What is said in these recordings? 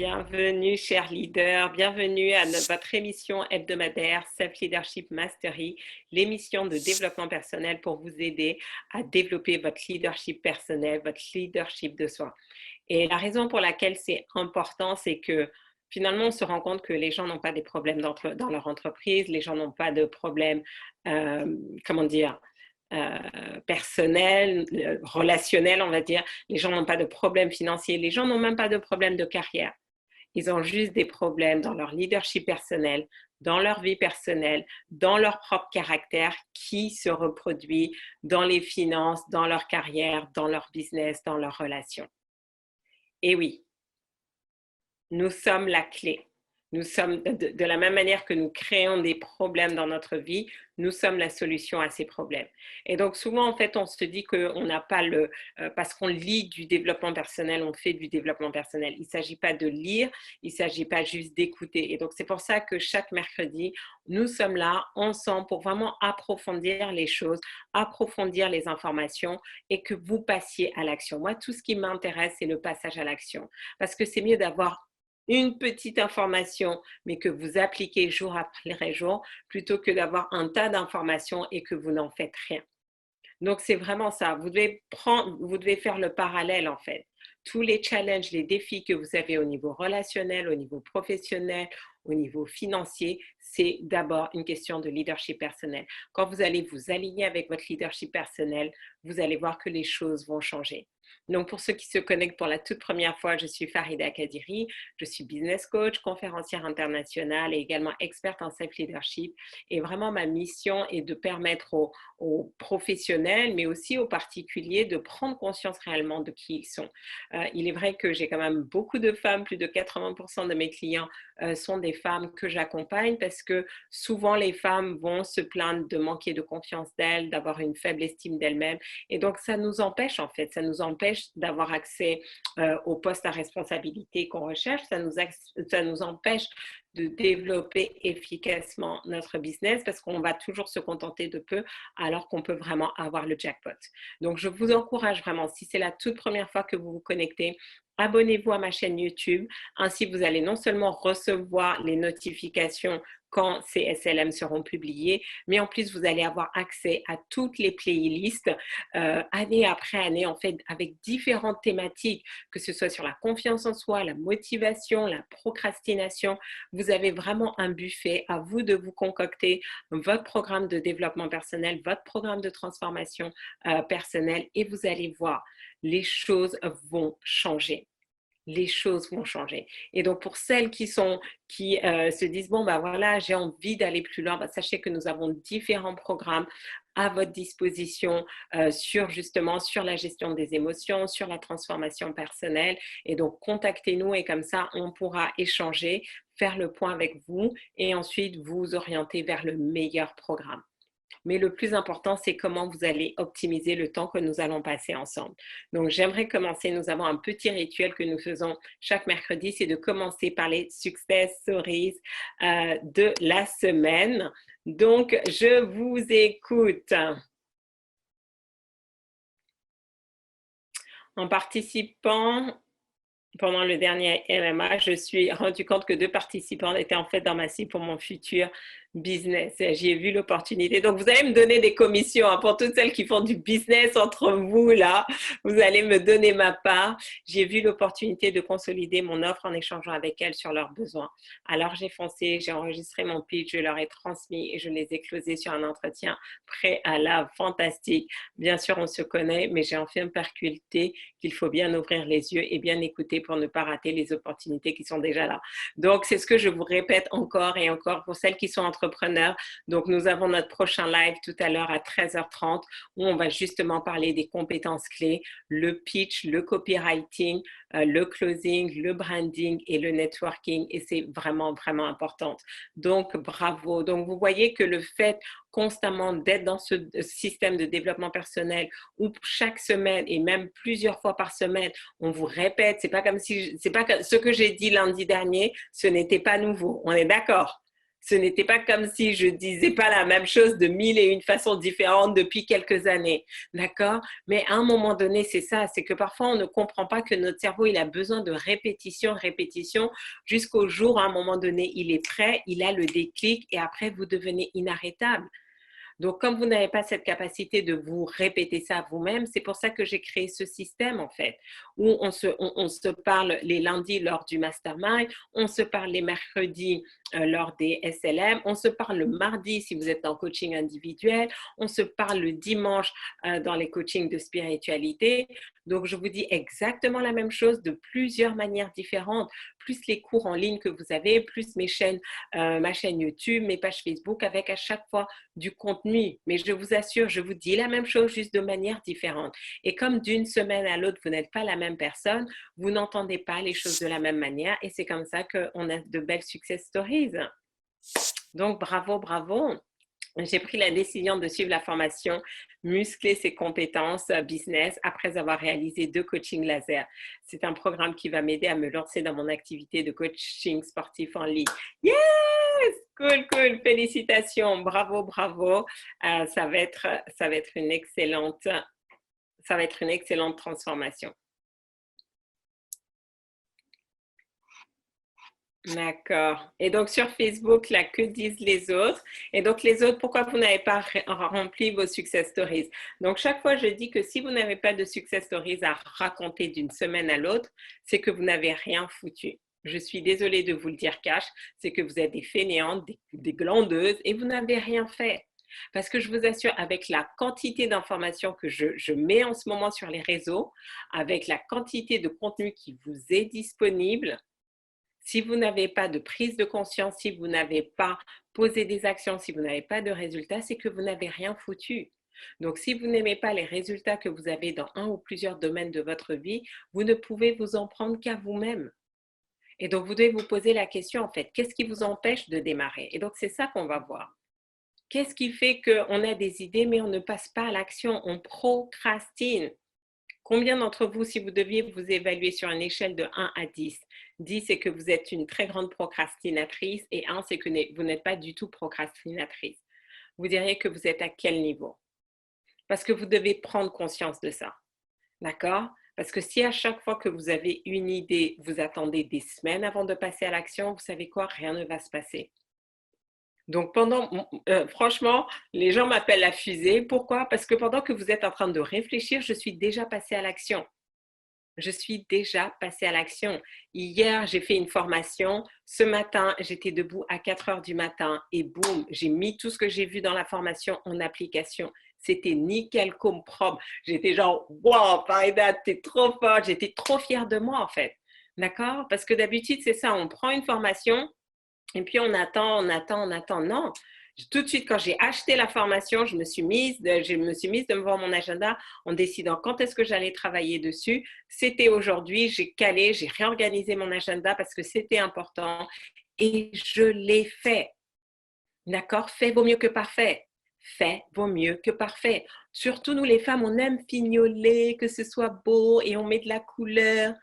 Bienvenue, chers leaders, bienvenue à votre émission hebdomadaire Self-Leadership Mastery, l'émission de développement personnel pour vous aider à développer votre leadership personnel, votre leadership de soi. Et la raison pour laquelle c'est important, c'est que finalement, on se rend compte que les gens n'ont pas des problèmes dans leur entreprise, les gens n'ont pas de problèmes, comment dire, personnel, relationnel, on va dire. Les gens n'ont pas de problèmes financiers, les gens n'ont même pas de problèmes de carrière. Ils ont juste des problèmes dans leur leadership personnel, dans leur vie personnelle, dans leur propre caractère qui se reproduit dans les finances, dans leur carrière, dans leur business, dans leurs relations. Et oui, nous sommes la clé. Nous sommes, de la même manière que nous créons des problèmes dans notre vie, nous sommes la solution à ces problèmes. Et donc souvent, en fait, on se dit qu'on n'a pas parce qu'on lit du développement personnel, on fait du développement personnel. Il ne s'agit pas de lire, il ne s'agit pas juste d'écouter. Et donc c'est pour ça que chaque mercredi, nous sommes là ensemble pour vraiment approfondir les choses, approfondir les informations et que vous passiez à l'action. Moi, tout ce qui m'intéresse, c'est le passage à l'action. Parce que c'est mieux d'avoir une petite information, mais que vous appliquez jour après jour, plutôt que d'avoir un tas d'informations et que vous n'en faites rien. Donc, c'est vraiment ça. Vous devez faire le parallèle, en fait. Tous les challenges, les défis que vous avez au niveau relationnel, au niveau professionnel, au niveau financier, c'est d'abord une question de leadership personnel. Quand vous allez vous aligner avec votre leadership personnel, vous allez voir que les choses vont changer. Donc, pour ceux qui se connectent pour la toute première fois, je suis Farida Kadiri, je suis business coach, conférencière internationale et également experte en self-leadership. Et vraiment, ma mission est de permettre aux professionnels, mais aussi aux particuliers, de prendre conscience réellement de qui ils sont. Il est vrai que j'ai quand même beaucoup de femmes, plus de 80% de mes clients sont des femmes que j'accompagne parce que souvent les femmes vont se plaindre de manquer de confiance d'elles, d'avoir une faible estime d'elles-mêmes. Et donc, ça nous empêche en fait, ça nous empêche d'avoir accès aux postes à responsabilité qu'on recherche, ça nous empêche de développer efficacement notre business parce qu'on va toujours se contenter de peu alors qu'on peut vraiment avoir le jackpot. Donc, je vous encourage vraiment, si c'est la toute première fois que vous vous connectez, abonnez-vous à ma chaîne YouTube. Ainsi, vous allez non seulement recevoir les notifications quand ces SLM seront publiés, mais en plus, vous allez avoir accès à toutes les playlists année après année, en fait, avec différentes thématiques, que ce soit sur la confiance en soi, la motivation, la procrastination. Vous avez vraiment un buffet, à vous de vous concocter votre programme de développement personnel, votre programme de transformation personnelle et vous allez voir, les choses vont changer. Les choses vont changer. Et donc, pour celles qui se disent, bon, ben voilà, j'ai envie d'aller plus loin, ben, sachez que nous avons différents programmes à votre disposition sur la gestion des émotions, sur la transformation personnelle. Et donc, contactez-nous et comme ça, on pourra échanger, faire le point avec vous et ensuite vous orienter vers le meilleur programme. Mais le plus important, c'est comment vous allez optimiser le temps que nous allons passer ensemble. Donc, j'aimerais commencer. Nous avons un petit rituel que nous faisons chaque mercredi, c'est de commencer par les success stories de la semaine. Donc, je vous écoute. En participant pendant le dernier MMA, je suis rendu compte que 2 participants étaient en fait dans ma cible pour mon futur business. J'y ai vu l'opportunité. Donc, vous allez me donner des commissions hein, pour toutes celles qui font du business entre vous, là. Vous allez me donner ma part. J'ai vu l'opportunité de consolider mon offre en échangeant avec elles sur leurs besoins. Alors, j'ai foncé, j'ai enregistré mon pitch, je leur ai transmis et je les ai closés sur un entretien préalable fantastique. Bien sûr, on se connaît, mais j'ai enfin percuté qu'il faut bien ouvrir les yeux et bien écouter pour ne pas rater les opportunités qui sont déjà là. Donc, c'est ce que je vous répète encore et encore pour celles qui sont entrepreneurs. Donc, nous avons notre prochain live tout à l'heure à 13h30 où on va justement parler des compétences clés, le pitch, le copywriting, le closing, le branding et le networking. Et c'est vraiment, vraiment important. Donc, bravo. Donc, vous voyez que le fait constamment d'être dans ce système de développement personnel où chaque semaine et même plusieurs fois par semaine, on vous répète, c'est pas ce que j'ai dit lundi dernier, ce n'était pas nouveau. On est d'accord? Ce n'était pas comme si je disais pas la même chose de mille et une façons différentes depuis quelques années. D'accord? Mais à un moment donné, c'est ça, c'est que parfois on ne comprend pas que notre cerveau, il a besoin de répétition, répétition, jusqu'au jour, à un moment donné, il est prêt, il a le déclic et après, vous devenez inarrêtable. Donc, comme vous n'avez pas cette capacité de vous répéter ça vous-même, c'est pour ça que j'ai créé ce système, en fait, où on se parle les lundis lors du mastermind, on se parle les mercredis lors des SLM, on se parle le mardi si vous êtes en coaching individuel, on se parle le dimanche dans les coachings de spiritualité. Donc, je vous dis exactement la même chose de plusieurs manières différentes, plus les cours en ligne que vous avez, plus ma chaîne YouTube, mes pages Facebook, avec à chaque fois du contenu. Mais je vous assure, je vous dis la même chose, juste de manière différente. Et comme d'une semaine à l'autre, vous n'êtes pas la même personne, vous n'entendez pas les choses de la même manière. Et c'est comme ça qu'on a de belles success stories. Donc, bravo, bravo. J'ai pris la décision de suivre la formation Muscler ses compétences business après avoir réalisé 2 coachings laser. C'est un programme qui va m'aider à me lancer dans mon activité de coaching sportif en ligne. Yes! Cool, cool. Félicitations. Bravo, bravo. Ça va être une excellente transformation. D'accord. Et donc sur Facebook, là, que disent les autres? Et donc les autres, pourquoi vous n'avez pas rempli vos success stories? Donc chaque fois, je dis que si vous n'avez pas de success stories à raconter d'une semaine à l'autre, c'est que vous n'avez rien foutu. Je suis désolée de vous le dire cash, c'est que vous êtes des fainéantes, des glandeuses et vous n'avez rien fait. Parce que je vous assure, avec la quantité d'informations que je mets en ce moment sur les réseaux, avec la quantité de contenu qui vous est disponible, si vous n'avez pas de prise de conscience, si vous n'avez pas posé des actions, si vous n'avez pas de résultats, c'est que vous n'avez rien foutu. Donc, si vous n'aimez pas les résultats que vous avez dans un ou plusieurs domaines de votre vie, vous ne pouvez vous en prendre qu'à vous-même. Et donc, vous devez vous poser la question, en fait, qu'est-ce qui vous empêche de démarrer? Et donc, c'est ça qu'on va voir. Qu'est-ce qui fait qu'on a des idées, mais on ne passe pas à l'action, on procrastine? Combien d'entre vous, si vous deviez vous évaluer sur une échelle de 1 à 10, 10 c'est que vous êtes une très grande procrastinatrice et 1 c'est que vous n'êtes pas du tout procrastinatrice. Vous diriez que vous êtes à quel niveau? Parce que vous devez prendre conscience de ça. D'accord? Parce que si à chaque fois que vous avez une idée, vous attendez des semaines avant de passer à l'action, vous savez quoi? Rien ne va se passer. Donc, franchement, les gens m'appellent la fusée. Pourquoi? Parce que pendant que vous êtes en train de réfléchir, je suis déjà passée à l'action. Je suis déjà passée à l'action. Hier, j'ai fait une formation. Ce matin, j'étais debout à 4 heures du matin et boum, j'ai mis tout ce que j'ai vu dans la formation en application. C'était nickel comme propre. J'étais genre, wow, Farida, t'es trop forte. J'étais trop fière de moi, en fait. D'accord? Parce que d'habitude, c'est ça. On prend une formation, et puis on attend. Non, tout de suite, quand j'ai acheté la formation, je me suis mise devant mon agenda en décidant quand est-ce que j'allais travailler dessus. C'était aujourd'hui, j'ai calé, j'ai réorganisé mon agenda parce que c'était important et je l'ai fait. D'accord? Fait vaut mieux que parfait. Fait vaut mieux que parfait. Surtout nous les femmes, on aime fignoler, que ce soit beau et on met de la couleur.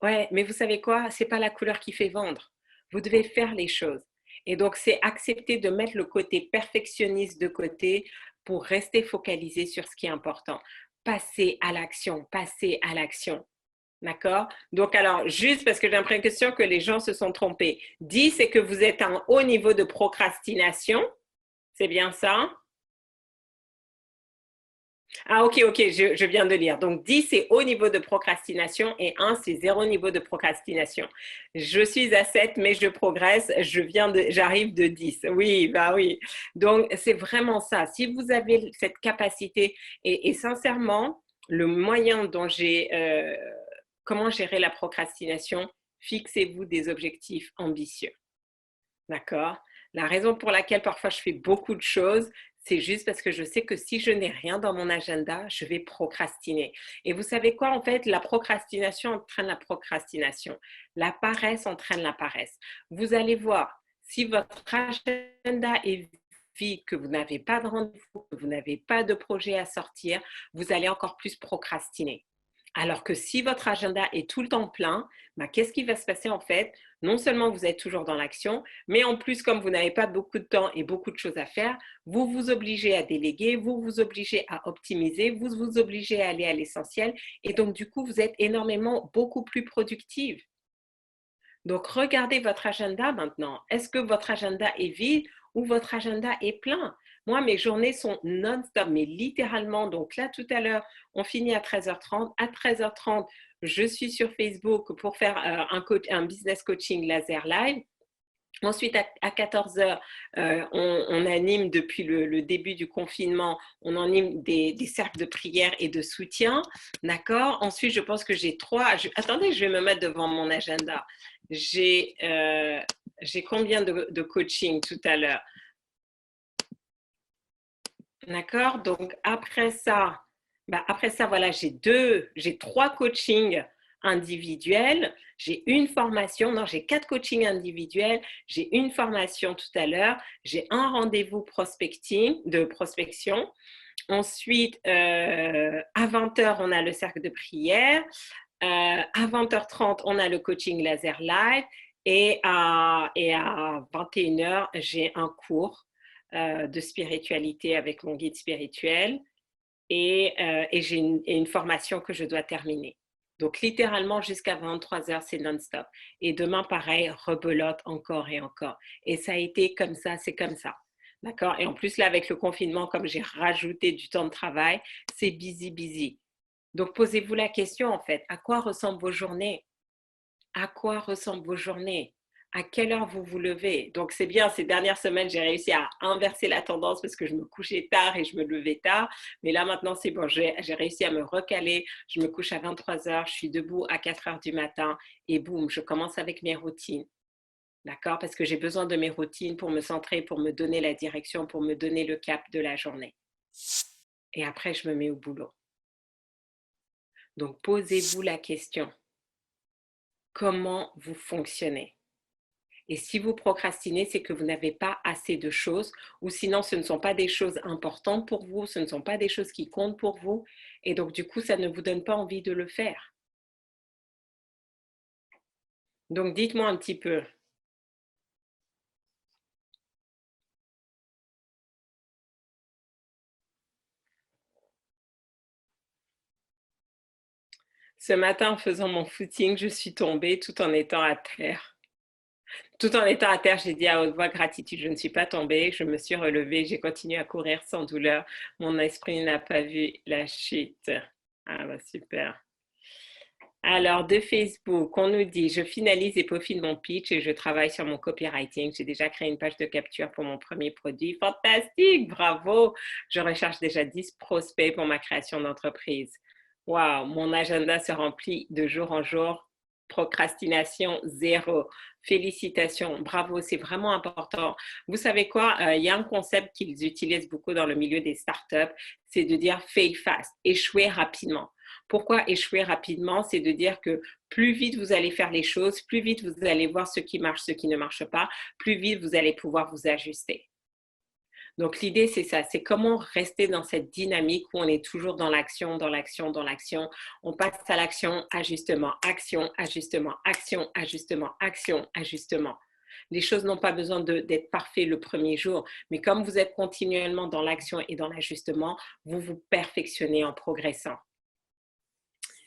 Ouais, mais vous savez quoi? C'est pas la couleur qui fait vendre. Vous devez faire les choses. Et donc, c'est accepter de mettre le côté perfectionniste de côté pour rester focalisé sur ce qui est important. Passer à l'action, passer à l'action. D'accord? Donc, alors, juste parce que j'ai l'impression que les gens se sont trompés. 10, c'est que vous êtes à un haut niveau de procrastination. C'est bien ça? Ah, ok, je viens de lire. Donc, 10, c'est haut niveau de procrastination et 1, c'est zéro niveau de procrastination. Je suis à 7, mais je progresse. J'arrive de 10. Oui, bah oui. Donc, c'est vraiment ça. Si vous avez cette capacité et sincèrement, le moyen dont comment gérer la procrastination, fixez-vous des objectifs ambitieux. D'accord? La raison pour laquelle parfois je fais beaucoup de choses, c'est juste parce que je sais que si je n'ai rien dans mon agenda, je vais procrastiner. Et vous savez quoi, en fait, la procrastination entraîne la procrastination. La paresse entraîne la paresse. Vous allez voir, si votre agenda est vide, que vous n'avez pas de rendez-vous, que vous n'avez pas de projet à sortir, vous allez encore plus procrastiner. Alors que si votre agenda est tout le temps plein, bah, qu'est-ce qui va se passer en fait? Non seulement vous êtes toujours dans l'action, mais en plus, comme vous n'avez pas beaucoup de temps et beaucoup de choses à faire, vous vous obligez à déléguer, vous vous obligez à optimiser, vous vous obligez à aller à l'essentiel. Et donc, du coup, vous êtes énormément beaucoup plus productive. Donc, regardez votre agenda maintenant. Est-ce que votre agenda est vide ou votre agenda est plein? Moi, mes journées sont non-stop, mais littéralement. Donc là, tout à l'heure, on finit à 13h30. À 13h30, je suis sur Facebook pour faire un business coaching laser live. Ensuite, à 14 heures, on anime depuis le début du confinement, on anime des cercles de prière et de soutien. D'accord? Ensuite, je pense que j'ai attendez, je vais me mettre devant mon agenda. J'ai combien de coaching tout à l'heure? D'accord? Donc, après ça, voilà, j'ai 3 coachings individuels, j'ai une formation, non, j'ai 4 coachings individuels, j'ai une formation tout à l'heure, j'ai un rendez-vous de prospection. Ensuite, à 20h, on a le cercle de prière. À 20h30, on a le coaching laser live. Et à 21h, j'ai un cours de spiritualité avec mon guide spirituel et j'ai une formation que je dois terminer. Donc, littéralement, jusqu'à 23h, c'est non-stop. Et demain, pareil, rebelote encore et encore. Et ça a été comme ça, c'est comme ça. D'accord? Et en plus, là, avec le confinement, comme j'ai rajouté du temps de travail, c'est busy, busy. Donc, posez-vous la question, en fait, à quoi ressemblent vos journées? À quoi ressemblent vos journées? À quelle heure vous vous levez? Donc, c'est bien, ces dernières semaines, j'ai réussi à inverser la tendance parce que je me couchais tard et je me levais tard. Mais là, maintenant, c'est bon, j'ai réussi à me recaler. Je me couche à 23 heures, je suis debout à 4 heures du matin et boum, je commence avec mes routines. D'accord? Parce que j'ai besoin de mes routines pour me centrer, pour me donner la direction, pour me donner le cap de la journée. Et après, je me mets au boulot. Donc, posez-vous la question. Comment vous fonctionnez? Et si vous procrastinez, c'est que vous n'avez pas assez de choses ou sinon ce ne sont pas des choses importantes pour vous, ce ne sont pas des choses qui comptent pour vous et donc du coup, ça ne vous donne pas envie de le faire. Donc dites-moi un petit peu. Ce matin, en faisant mon footing, je suis tombée tout en étant à terre. Tout en étant à terre, j'ai dit à haute voix gratitude, je ne suis pas tombée, je me suis relevée, j'ai continué à courir sans douleur. Mon esprit n'a pas vu la chute. Ah bah super. Alors, de Facebook, on nous dit, je finalise et peaufine mon pitch et je travaille sur mon copywriting. J'ai déjà créé une page de capture pour mon premier produit. Fantastique, bravo. Je recherche déjà 10 prospects pour ma création d'entreprise. Waouh, mon agenda se remplit de jour en jour. Procrastination zéro. Félicitations, bravo, c'est vraiment important. Vous savez quoi? Il y a un concept qu'ils utilisent beaucoup dans le milieu des startups, c'est de dire fail fast, échouer rapidement. Pourquoi échouer rapidement? C'est de dire que plus vite vous allez faire les choses, plus vite vous allez voir ce qui marche, ce qui ne marche pas, plus vite vous allez pouvoir vous ajuster. Donc l'idée, c'est ça, c'est comment rester dans cette dynamique où on est toujours dans l'action, dans l'action, dans l'action. On passe à l'action, ajustement, action, ajustement, action, ajustement, action, ajustement. Les choses n'ont pas besoin d'être parfaites le premier jour, mais comme vous êtes continuellement dans l'action et dans l'ajustement, vous vous perfectionnez en progressant.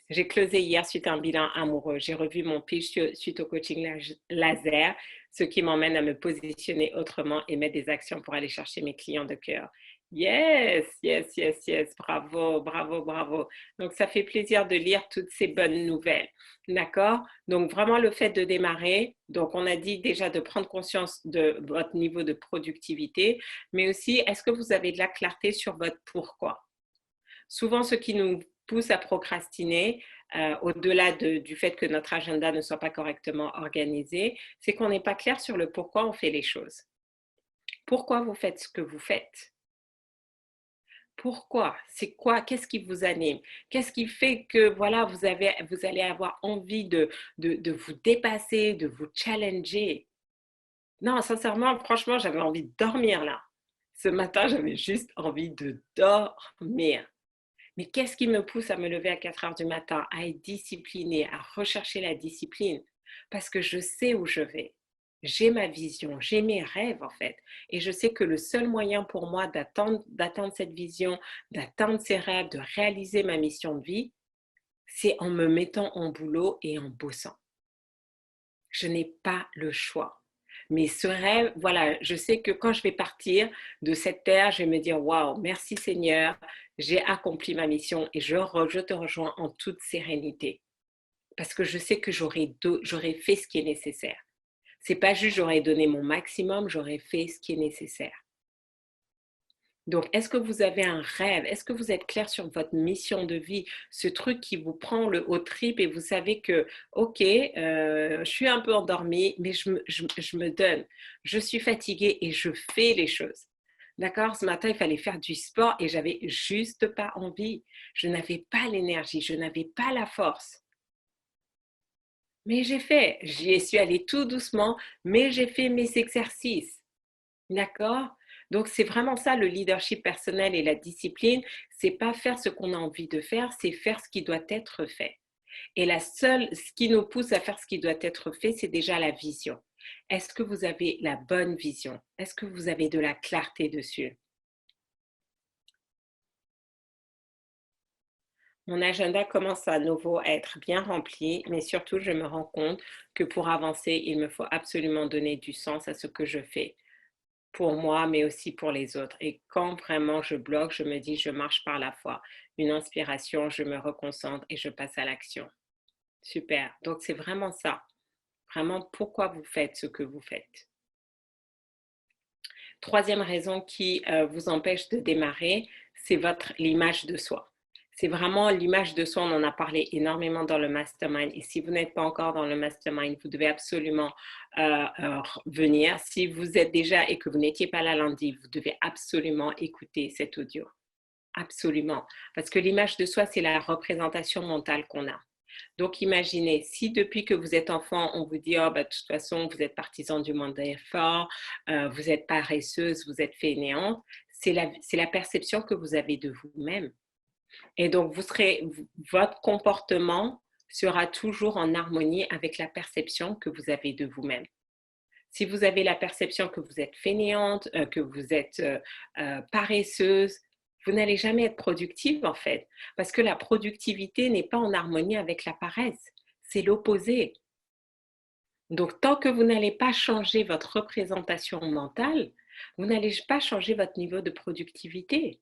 J'ai closé hier suite à un bilan amoureux. J'ai revu mon pitch suite au coaching laser, ce qui m'emmène à me positionner autrement et mettre des actions pour aller chercher mes clients de cœur. Yes, yes, yes, yes, bravo, bravo, bravo. Donc, ça fait plaisir de lire toutes ces bonnes nouvelles. D'accord? Donc, vraiment, le fait de démarrer, donc on a dit déjà de prendre conscience de votre niveau de productivité, mais aussi, est-ce que vous avez de la clarté sur votre pourquoi? Souvent, ce qui nous pousse à procrastiner, au-delà du fait que notre agenda ne soit pas correctement organisé, c'est qu'on n'est pas clair sur le pourquoi on fait les choses. Pourquoi vous faites ce que vous faites? Pourquoi? C'est quoi? Qu'est-ce qui vous anime? Qu'est-ce qui fait que voilà, vous allez avoir envie de vous dépasser, de vous challenger? Non, sincèrement, franchement, j'avais envie de dormir là. Ce matin, j'avais juste envie de dormir. Mais qu'est-ce qui me pousse à me lever à 4 heures du matin, à être disciplinée, à rechercher la discipline? Parce que je sais où je vais. J'ai ma vision, j'ai mes rêves en fait. Et je sais que le seul moyen pour moi d'atteindre cette vision, d'atteindre ces rêves, de réaliser ma mission de vie, c'est en me mettant en boulot et en bossant. Je n'ai pas le choix. Mais ce rêve, voilà, je sais que quand je vais partir de cette terre, je vais me dire, waouh, merci Seigneur, j'ai accompli ma mission et je te rejoins en toute sérénité. Parce que je sais que j'aurais fait ce qui est nécessaire. C'est pas juste j'aurais donné mon maximum, j'aurais fait ce qui est nécessaire. Donc, est-ce que vous avez un rêve? Est-ce que vous êtes clair sur votre mission de vie? Ce truc qui vous prend le haut trip et vous savez que, OK, je suis un peu endormie, mais je me donne. Je suis fatiguée et je fais les choses. D'accord? Ce matin, il fallait faire du sport et j'avais juste pas envie. Je n'avais pas l'énergie, je n'avais pas la force. Mais j'ai fait. J'y suis allée tout doucement, mais j'ai fait mes exercices. D'accord? Donc, c'est vraiment ça le leadership personnel et la discipline. C'est pas faire ce qu'on a envie de faire, c'est faire ce qui doit être fait. Et ce qui nous pousse à faire ce qui doit être fait, c'est déjà la vision. Est-ce que vous avez la bonne vision? Est-ce que vous avez de la clarté dessus? Mon agenda commence à nouveau à être bien rempli, mais surtout, je me rends compte que pour avancer, il me faut absolument donner du sens à ce que je fais. Pour moi, mais aussi pour les autres. Et quand vraiment je bloque, je me dis, je marche par la foi. Une inspiration, je me reconcentre et je passe à l'action. Super. Donc, c'est vraiment ça. Vraiment, pourquoi vous faites ce que vous faites. Troisième raison qui vous empêche de démarrer, c'est l'image de soi. C'est vraiment l'image de soi, on en a parlé énormément dans le mastermind. Et si vous n'êtes pas encore dans le mastermind, vous devez absolument venir. Si vous êtes déjà et que vous n'étiez pas là lundi, vous devez absolument écouter cet audio. Absolument. Parce que l'image de soi, c'est la représentation mentale qu'on a. Donc, imaginez, si depuis que vous êtes enfant, on vous dit, oh, bah, de toute façon, vous êtes partisan du moins d'effort, vous êtes paresseuse, vous êtes fainéante, c'est la perception que vous avez de vous-même. Et donc, votre comportement sera toujours en harmonie avec la perception que vous avez de vous-même. Si vous avez la perception que vous êtes fainéante, que vous êtes paresseuse, vous n'allez jamais être productive en fait, parce que la productivité n'est pas en harmonie avec la paresse, c'est l'opposé. Donc, tant que vous n'allez pas changer votre représentation mentale, vous n'allez pas changer votre niveau de productivité.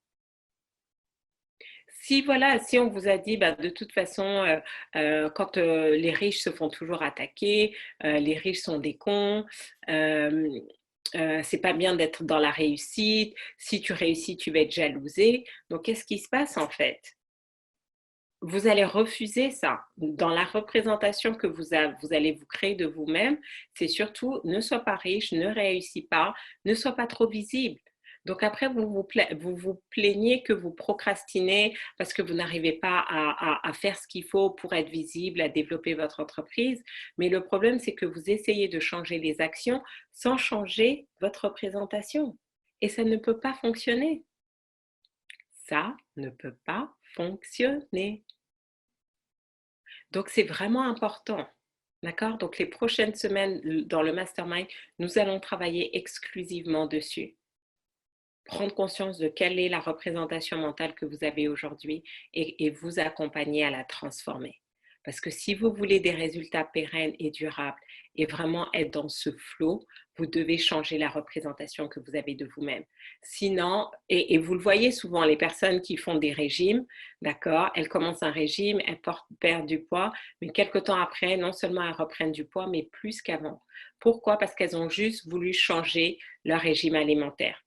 Si voilà, si on vous a dit, bah, de toute façon, quand les riches se font toujours attaquer, les riches sont des cons, c'est pas bien d'être dans la réussite, si tu réussis, tu vas être jalousé. Donc, qu'est-ce qui se passe en fait? Vous allez refuser ça. Dans la représentation que vous allez vous créer de vous-même, c'est surtout ne sois pas riche, ne réussis pas, ne sois pas trop visible. Donc après, vous vous plaignez que vous procrastinez parce que vous n'arrivez pas à faire ce qu'il faut pour être visible, à développer votre entreprise. Mais le problème, c'est que vous essayez de changer les actions sans changer votre représentation. Et ça ne peut pas fonctionner. Ça ne peut pas fonctionner. Donc, c'est vraiment important. D'accord? Donc, les prochaines semaines dans le mastermind, nous allons travailler exclusivement dessus. Prendre conscience de quelle est la représentation mentale que vous avez aujourd'hui et vous accompagner à la transformer. Parce que si vous voulez des résultats pérennes et durables et vraiment être dans ce flow, vous devez changer la représentation que vous avez de vous-même. Sinon, et vous le voyez souvent, les personnes qui font des régimes, d'accord, elles commencent un régime, perdent du poids, mais quelques temps après, non seulement elles reprennent du poids, mais plus qu'avant. Pourquoi? Parce qu'elles ont juste voulu changer leur régime alimentaire.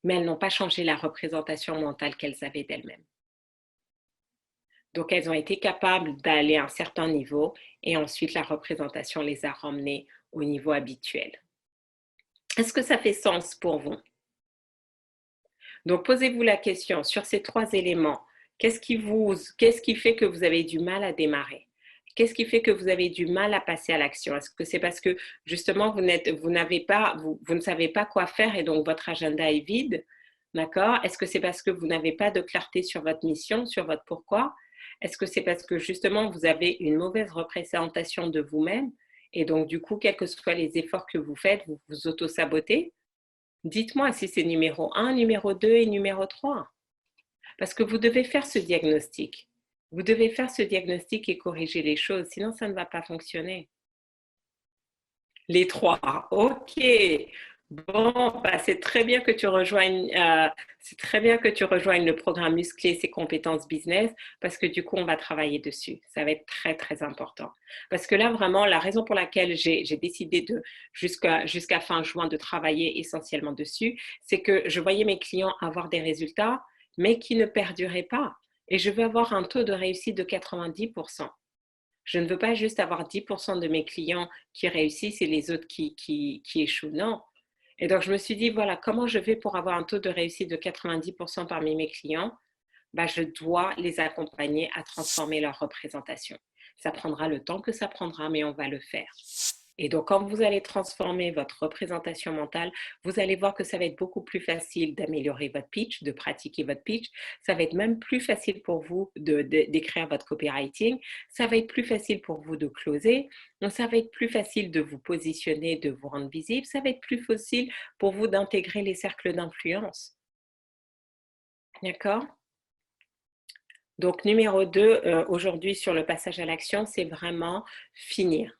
Mais elles n'ont pas changé la représentation mentale qu'elles avaient d'elles-mêmes. Donc, elles ont été capables d'aller à un certain niveau et ensuite la représentation les a ramenées au niveau habituel. Est-ce que ça fait sens pour vous? Donc, posez-vous la question sur ces trois éléments. Qu'est-ce qui fait que vous avez du mal à démarrer? Qu'est-ce qui fait que vous avez du mal à passer à l'action? Est-ce que c'est parce que justement vous ne savez pas quoi faire et donc votre agenda est vide? D'accord? Est-ce que c'est parce que vous n'avez pas de clarté sur votre mission, sur votre pourquoi? Est-ce que c'est parce que justement vous avez une mauvaise représentation de vous-même et donc du coup, quels que soient les efforts que vous faites, vous vous auto-sabotez? Dites-moi si c'est numéro un, numéro 2 et numéro 3. Parce que vous devez faire ce diagnostic. Vous devez faire ce diagnostic et corriger les choses, sinon ça ne va pas fonctionner. Les trois, ok. Bon, bah, c'est très bien que tu rejoignes, c'est très bien que tu rejoignes le programme Muscler ses compétences business parce que du coup, on va travailler dessus. Ça va être très, très important. Parce que là, vraiment, la raison pour laquelle j'ai décidé de, jusqu'à fin juin, de travailler essentiellement dessus, c'est que je voyais mes clients avoir des résultats, mais qui ne perduraient pas. Et je veux avoir un taux de réussite de 90%. Je ne veux pas juste avoir 10% de mes clients qui réussissent et les autres qui échouent. Non. Et donc, je me suis dit, voilà, comment je vais pour avoir un taux de réussite de 90% parmi mes clients? Bah, je dois les accompagner à transformer leur représentation. Ça prendra le temps que ça prendra, mais on va le faire. Et donc, quand vous allez transformer votre représentation mentale, vous allez voir que ça va être beaucoup plus facile d'améliorer votre pitch, de pratiquer votre pitch. Ça va être même plus facile pour vous d'écrire votre copywriting. Ça va être plus facile pour vous de closer. Donc, ça va être plus facile de vous positionner, de vous rendre visible. Ça va être plus facile pour vous d'intégrer les cercles d'influence. D'accord? Donc, numéro 2, aujourd'hui sur le passage à l'action, c'est vraiment finir.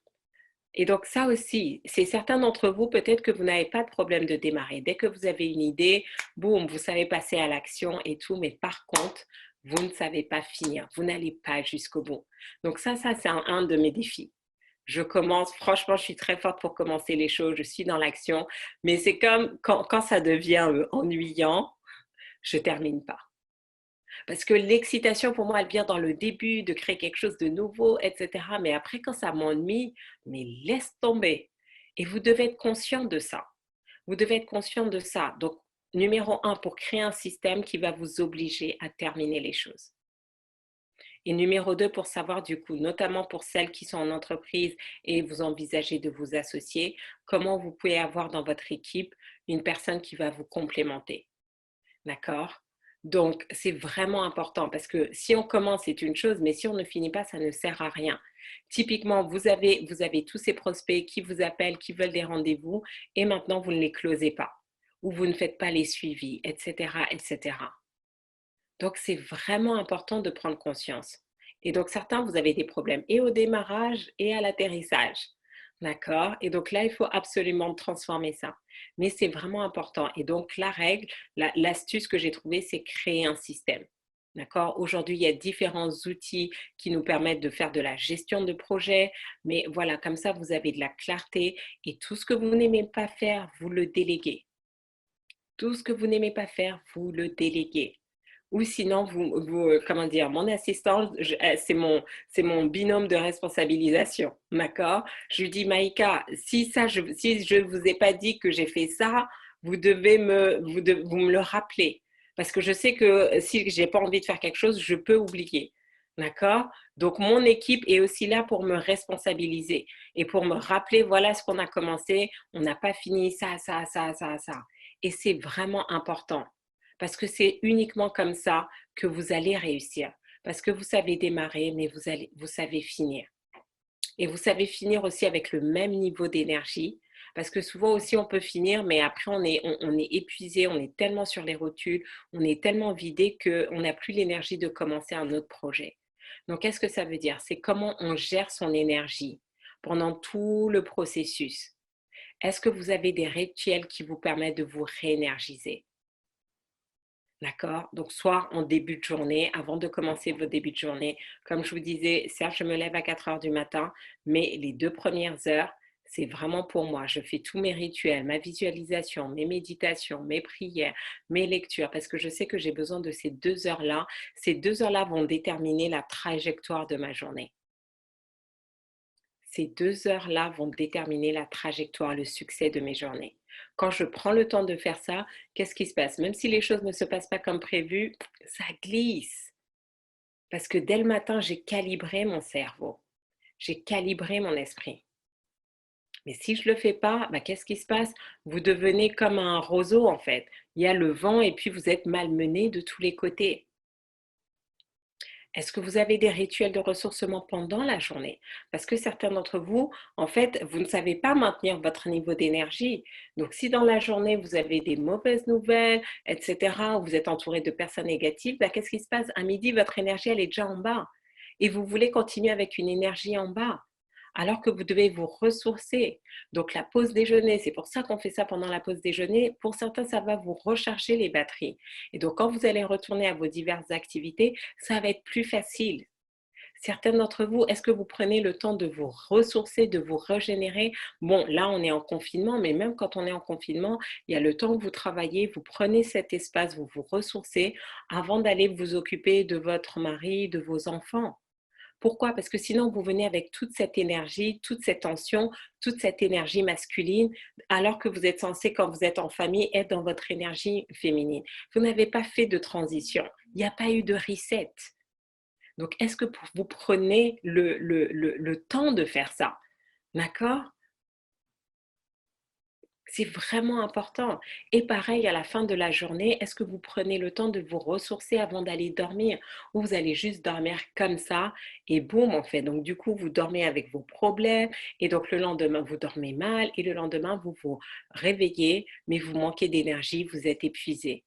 Et donc ça aussi, c'est certains d'entre vous, peut-être que vous n'avez pas de problème de démarrer. Dès que vous avez une idée, boum, vous savez passer à l'action et tout, mais par contre, vous ne savez pas finir, vous n'allez pas jusqu'au bout. Donc ça c'est un de mes défis. Je commence, franchement, je suis très forte pour commencer les choses, je suis dans l'action, mais c'est comme quand ça devient ennuyant, je termine pas. Parce que l'excitation, pour moi, elle vient dans le début de créer quelque chose de nouveau, etc. Mais après, quand ça m'ennuie, mais laisse tomber. Et vous devez être conscient de ça. Vous devez être conscient de ça. Donc, numéro un, pour créer un système qui va vous obliger à terminer les choses. Et numéro 2, pour savoir du coup, notamment pour celles qui sont en entreprise et vous envisagez de vous associer, comment vous pouvez avoir dans votre équipe une personne qui va vous complémenter. D'accord? Donc, c'est vraiment important parce que si on commence, c'est une chose, mais si on ne finit pas, ça ne sert à rien. Typiquement, vous avez tous ces prospects qui vous appellent, qui veulent des rendez-vous et maintenant, vous ne les closez pas ou vous ne faites pas les suivis, etc., etc. Donc, c'est vraiment important de prendre conscience. Et donc, certains, vous avez des problèmes et au démarrage et à l'atterrissage. D'accord? Et donc là, il faut absolument transformer ça. Mais c'est vraiment important. Et donc, la règle, l'astuce que j'ai trouvée, c'est créer un système. D'accord? Aujourd'hui, il y a différents outils qui nous permettent de faire de la gestion de projet. Mais voilà, comme ça, vous avez de la clarté et tout ce que vous n'aimez pas faire, vous le déléguez. Tout ce que vous n'aimez pas faire, vous le déléguez. Ou sinon, comment dire, mon assistant, c'est mon binôme de responsabilisation, d'accord? Je lui dis, Maïka, si je vous ai pas dit que j'ai fait ça, vous me le rappeler. Parce que je sais que si j'ai pas envie de faire quelque chose, je peux oublier. D'accord? Donc, mon équipe est aussi là pour me responsabiliser et pour me rappeler, voilà ce qu'on a commencé, on n'a pas fini ça. Et c'est vraiment important. Parce que c'est uniquement comme ça que vous allez réussir. Parce que vous savez démarrer, mais vous savez finir. Et vous savez finir aussi avec le même niveau d'énergie. Parce que souvent aussi, on peut finir, mais après, on est épuisé, on est tellement sur les rotules, on est tellement vidé qu'on n'a plus l'énergie de commencer un autre projet. Donc, qu'est-ce que ça veut dire? C'est comment on gère son énergie pendant tout le processus. Est-ce que vous avez des rituels qui vous permettent de vous réénergiser? D'accord? Donc, soit en début de journée, avant de commencer votre début de journée. Comme je vous disais, certes, je me lève à 4 heures du matin, mais les 2 premières heures, c'est vraiment pour moi. Je fais tous mes rituels, ma visualisation, mes méditations, mes prières, mes lectures, parce que je sais que j'ai besoin de ces 2 heures-là. Ces 2 heures-là vont déterminer la trajectoire de ma journée. Ces 2 heures-là vont déterminer la trajectoire, le succès de mes journées. Quand je prends le temps de faire ça, qu'est-ce qui se passe? Même si les choses ne se passent pas comme prévu, ça glisse. Parce que dès le matin, j'ai calibré mon cerveau, j'ai calibré mon esprit. Mais si je ne le fais pas, bah, qu'est-ce qui se passe? Vous devenez comme un roseau en fait. Il y a le vent et puis vous êtes malmené de tous les côtés. Est-ce que vous avez des rituels de ressourcement pendant la journée? Parce que certains d'entre vous, en fait, vous ne savez pas maintenir votre niveau d'énergie. Donc, si dans la journée, vous avez des mauvaises nouvelles, etc., ou vous êtes entouré de personnes négatives, bah, qu'est-ce qui se passe? À midi, votre énergie, elle est déjà en bas. Et vous voulez continuer avec une énergie en bas, alors que vous devez vous ressourcer. Donc, la pause déjeuner, c'est pour ça qu'on fait ça pendant la pause déjeuner. Pour certains, ça va vous recharger les batteries. Et donc, quand vous allez retourner à vos diverses activités, ça va être plus facile. Certains d'entre vous, est-ce que vous prenez le temps de vous ressourcer, de vous régénérer? Bon, là, on est en confinement, mais même quand on est en confinement, il y a le temps que vous travaillez, vous prenez cet espace, vous vous ressourcez avant d'aller vous occuper de votre mari, de vos enfants. Pourquoi? Parce que sinon, vous venez avec toute cette énergie, toute cette tension, toute cette énergie masculine, alors que vous êtes censé, quand vous êtes en famille, être dans votre énergie féminine. Vous n'avez pas fait de transition. Il n'y a pas eu de reset. Donc, est-ce que vous prenez le temps de faire ça? D'accord? C'est vraiment important. Et pareil, à la fin de la journée, est-ce que vous prenez le temps de vous ressourcer avant d'aller dormir? Ou vous allez juste dormir comme ça et boum, en fait. Donc, du coup, vous dormez avec vos problèmes et donc le lendemain, vous dormez mal et le lendemain, vous vous réveillez, mais vous manquez d'énergie, vous êtes épuisé.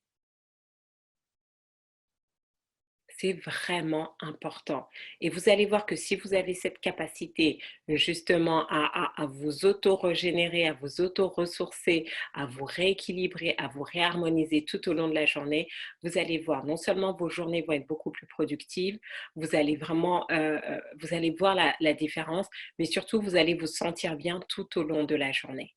C'est vraiment important et vous allez voir que si vous avez cette capacité justement à vous auto-régénérer, à vous auto-ressourcer, à vous rééquilibrer, à vous réharmoniser tout au long de la journée, vous allez voir non seulement vos journées vont être beaucoup plus productives, vous allez vraiment, vous allez voir la différence, mais surtout vous allez vous sentir bien tout au long de la journée.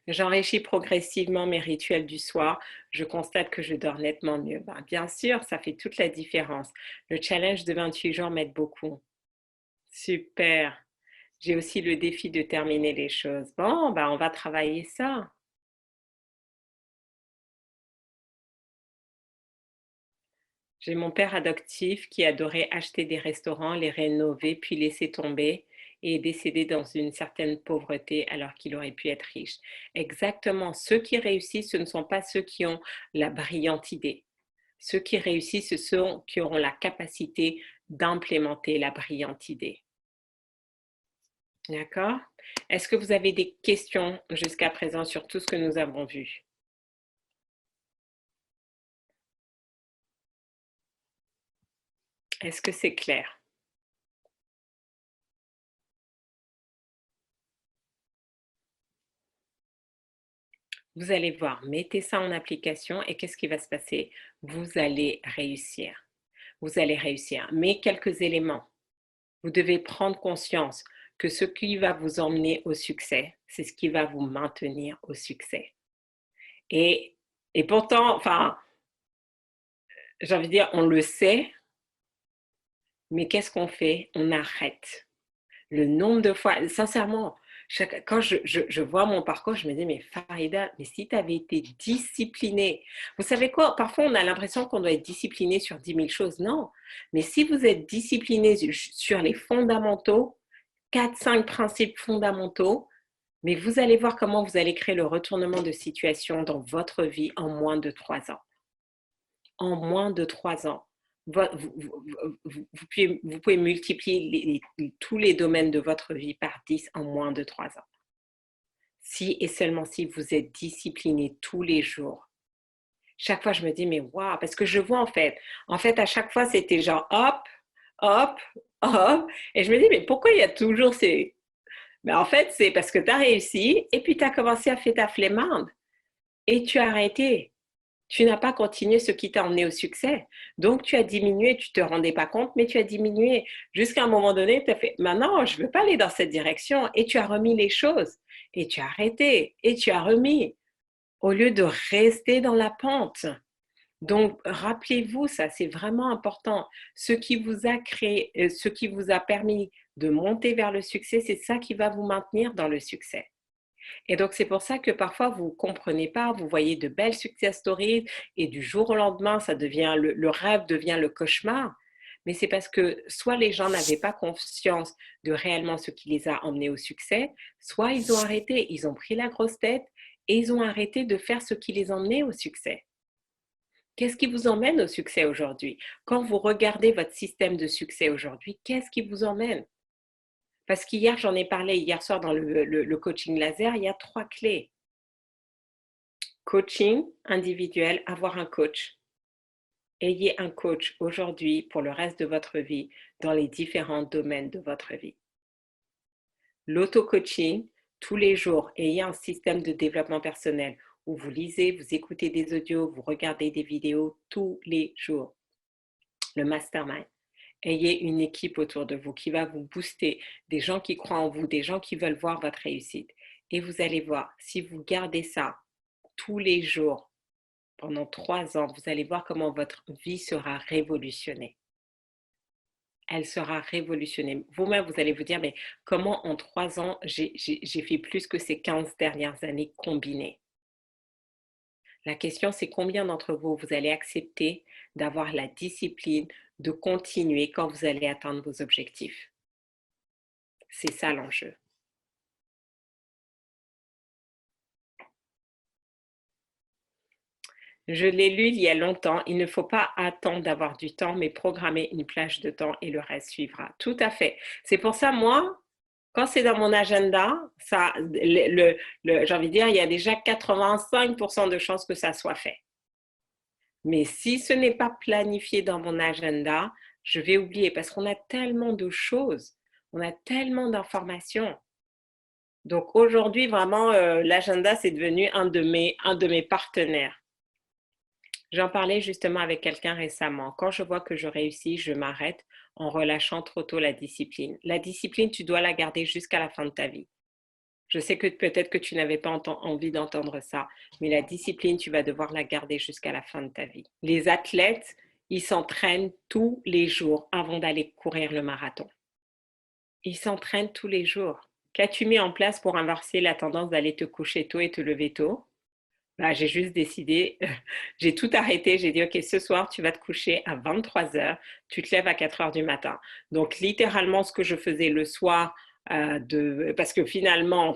J'enrichis progressivement mes rituels du soir. Je constate que je dors nettement mieux. Ben, bien sûr, ça fait toute la différence. Le challenge de 28 jours m'aide beaucoup. Super. J'ai aussi le défi de terminer les choses. Bon, ben, on va travailler ça. J'ai mon père adoptif qui adorait acheter des restaurants, les rénover, puis laisser tomber et est décédé dans une certaine pauvreté alors qu'il aurait pu être riche. Exactement. Ceux qui réussissent, ce ne sont pas ceux qui ont la brillante idée. Ceux qui réussissent, ce sont qui auront la capacité d'implémenter la brillante idée. D'accord? Est-ce que vous avez des questions jusqu'à présent sur tout ce que nous avons vu? Est-ce que c'est clair? Vous allez voir, mettez ça en application et qu'est-ce qui va se passer? Vous allez réussir. Vous allez réussir. Mais quelques éléments. Vous devez prendre conscience que ce qui va vous emmener au succès, c'est ce qui va vous maintenir au succès. Et, et pourtant, enfin, j'ai envie de dire, on le sait, mais qu'est-ce qu'on fait? On arrête. Le nombre de fois, sincèrement, quand je vois mon parcours, je me dis, mais Farida, mais si tu avais été disciplinée, vous savez quoi, parfois on a l'impression qu'on doit être discipliné sur 10 000 choses. Non, mais si vous êtes discipliné sur les fondamentaux, 4, 5 principes fondamentaux, mais vous allez voir comment vous allez créer le retournement de situation dans votre vie en moins de 3 ans. En moins de 3 ans. Vous pouvez multiplier tous les domaines de votre vie par 10 en moins de 3 ans. Si et seulement si vous êtes discipliné tous les jours. Chaque fois, je me dis, mais waouh, parce que je vois en fait, à chaque fois, c'était genre hop, hop, hop. Et je me dis, mais pourquoi il y a toujours ces. Mais en fait, c'est parce que tu as réussi et puis tu as commencé à faire ta flemmarde et tu as arrêté. Tu n'as pas continué ce qui t'a emmené au succès. Donc, tu as diminué, tu ne te rendais pas compte, mais tu as diminué. Jusqu'à un moment donné, tu as fait, maintenant, je ne veux pas aller dans cette direction. Et tu as remis les choses. Et tu as arrêté. Et tu as remis. Au lieu de rester dans la pente. Donc, rappelez-vous ça, c'est vraiment important. Ce qui vous a créé, ce qui vous a permis de monter vers le succès, c'est ça qui va vous maintenir dans le succès. Et donc, c'est pour ça que parfois, vous ne comprenez pas, vous voyez de belles success stories et du jour au lendemain, ça devient le rêve devient le cauchemar. Mais c'est parce que soit les gens n'avaient pas conscience de réellement ce qui les a emmenés au succès, soit ils ont arrêté, ils ont pris la grosse tête et ils ont arrêté de faire ce qui les emmenait au succès. Qu'est-ce qui vous emmène au succès aujourd'hui? Quand vous regardez votre système de succès aujourd'hui, qu'est-ce qui vous emmène? Parce qu'hier, j'en ai parlé hier soir dans le coaching laser, il y a 3 clés. Coaching individuel, avoir un coach. Ayez un coach aujourd'hui pour le reste de votre vie dans les différents domaines de votre vie. L'auto-coaching, tous les jours, ayez un système de développement personnel où vous lisez, vous écoutez des audios, vous regardez des vidéos tous les jours. Le mastermind. Ayez une équipe autour de vous qui va vous booster, des gens qui croient en vous, des gens qui veulent voir votre réussite. Et vous allez voir, si vous gardez ça tous les jours, pendant 3 ans, vous allez voir comment votre vie sera révolutionnée. Elle sera révolutionnée. Vous-même, vous allez vous dire, mais comment en 3 ans, j'ai fait plus que ces 15 dernières années combinées? La question, c'est combien d'entre vous, vous allez accepter d'avoir la discipline de continuer quand vous allez atteindre vos objectifs? C'est ça l'enjeu. Je l'ai lu il y a longtemps, il ne faut pas attendre d'avoir du temps, mais programmer une plage de temps et le reste suivra. Tout à fait. C'est pour ça, moi, quand c'est dans mon agenda, ça, j'ai envie de dire, il y a déjà 85% de chances que ça soit fait. Mais si ce n'est pas planifié dans mon agenda, je vais oublier parce qu'on a tellement de choses, on a tellement d'informations. Donc aujourd'hui, vraiment, l'agenda, c'est devenu un de mes partenaires. J'en parlais justement avec quelqu'un récemment. Quand je vois que je réussis, je m'arrête en relâchant trop tôt la discipline. La discipline, tu dois la garder jusqu'à la fin de ta vie. Je sais que peut-être que tu n'avais pas envie d'entendre ça, mais la discipline, tu vas devoir la garder jusqu'à la fin de ta vie. Les athlètes, ils s'entraînent tous les jours avant d'aller courir le marathon. Ils s'entraînent tous les jours. Qu'as-tu mis en place pour inverser la tendance d'aller te coucher tôt et te lever tôt? Bah, j'ai juste décidé, j'ai tout arrêté, j'ai dit, OK, ce soir, tu vas te coucher à 23 heures, tu te lèves à 4 heures du matin. Donc, littéralement, ce que je faisais le soir, parce que finalement,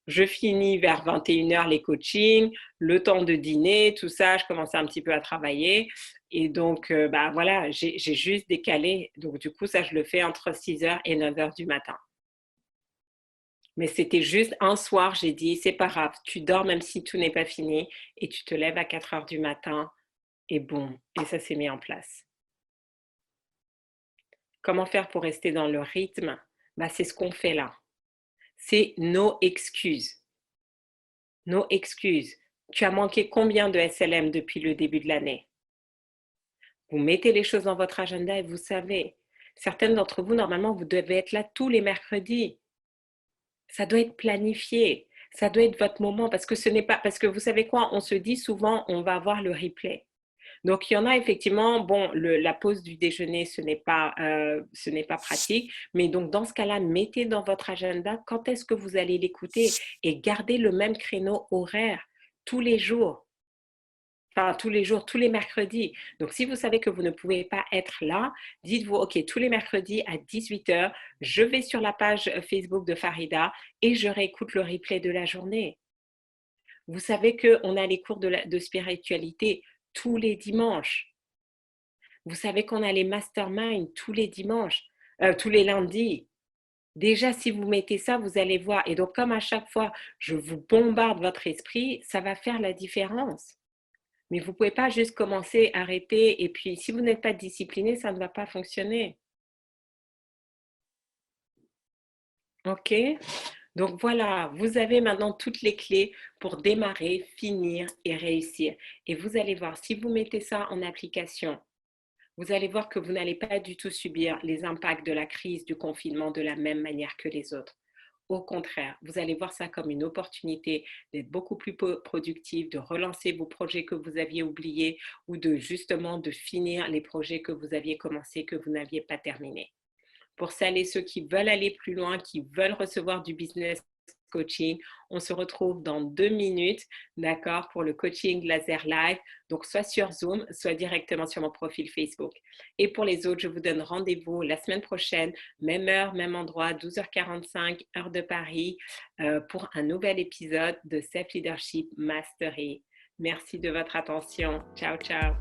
je finis vers 21 heures les coachings, le temps de dîner, tout ça, je commençais un petit peu à travailler. Et donc, bah, voilà, j'ai juste décalé. Donc, du coup, ça, je le fais entre 6 heures et 9 heures du matin. Mais c'était juste un soir, j'ai dit, c'est pas grave, tu dors même si tout n'est pas fini et tu te lèves à 4 heures du matin et boum, et ça s'est mis en place. Comment faire pour rester dans le rythme? Bah, c'est ce qu'on fait là. C'est nos excuses. Nos excuses. Tu as manqué combien de SLM depuis le début de l'année? Vous mettez les choses dans votre agenda et vous savez. Certaines d'entre vous, normalement, vous devez être là tous les mercredis. Ça doit être planifié. Ça doit être votre moment parce que ce n'est pas, parce que vous savez quoi, on se dit souvent, on va avoir le replay. Donc, il y en a effectivement, bon, la pause du déjeuner, ce n'est pas pratique, mais donc dans ce cas-là, mettez dans votre agenda quand est-ce que vous allez l'écouter et gardez le même créneau horaire tous les jours. Enfin, tous les jours, tous les mercredis. Donc, si vous savez que vous ne pouvez pas être là, dites-vous, OK, tous les mercredis à 18 heures, je vais sur la page Facebook de Farida et je réécoute le replay de la journée. Vous savez qu'on a les cours de spiritualité tous les dimanches. Vous savez qu'on a les masterminds tous les dimanches, tous les lundis. Déjà, si vous mettez ça, vous allez voir. Et donc, comme à chaque fois, je vous bombarde votre esprit, ça va faire la différence. Mais vous ne pouvez pas juste commencer, arrêter, et puis si vous n'êtes pas discipliné, ça ne va pas fonctionner. OK? Donc voilà, vous avez maintenant toutes les clés pour démarrer, finir et réussir. Et vous allez voir, si vous mettez ça en application, vous allez voir que vous n'allez pas du tout subir les impacts de la crise du confinement de la même manière que les autres. Au contraire, vous allez voir ça comme une opportunité d'être beaucoup plus productif, de relancer vos projets que vous aviez oubliés ou de justement de finir les projets que vous aviez commencés, que vous n'aviez pas terminés. Pour celles et ceux qui veulent aller plus loin, qui veulent recevoir du business Coaching. On se retrouve dans 2 minutes, d'accord, pour le coaching laser live. Donc, soit sur Zoom, soit directement sur mon profil Facebook. Et pour les autres, je vous donne rendez-vous la semaine prochaine, même heure, même endroit, 12h45, heure de Paris, pour un nouvel épisode de Self Leadership Mastery. Merci de votre attention. Ciao, ciao.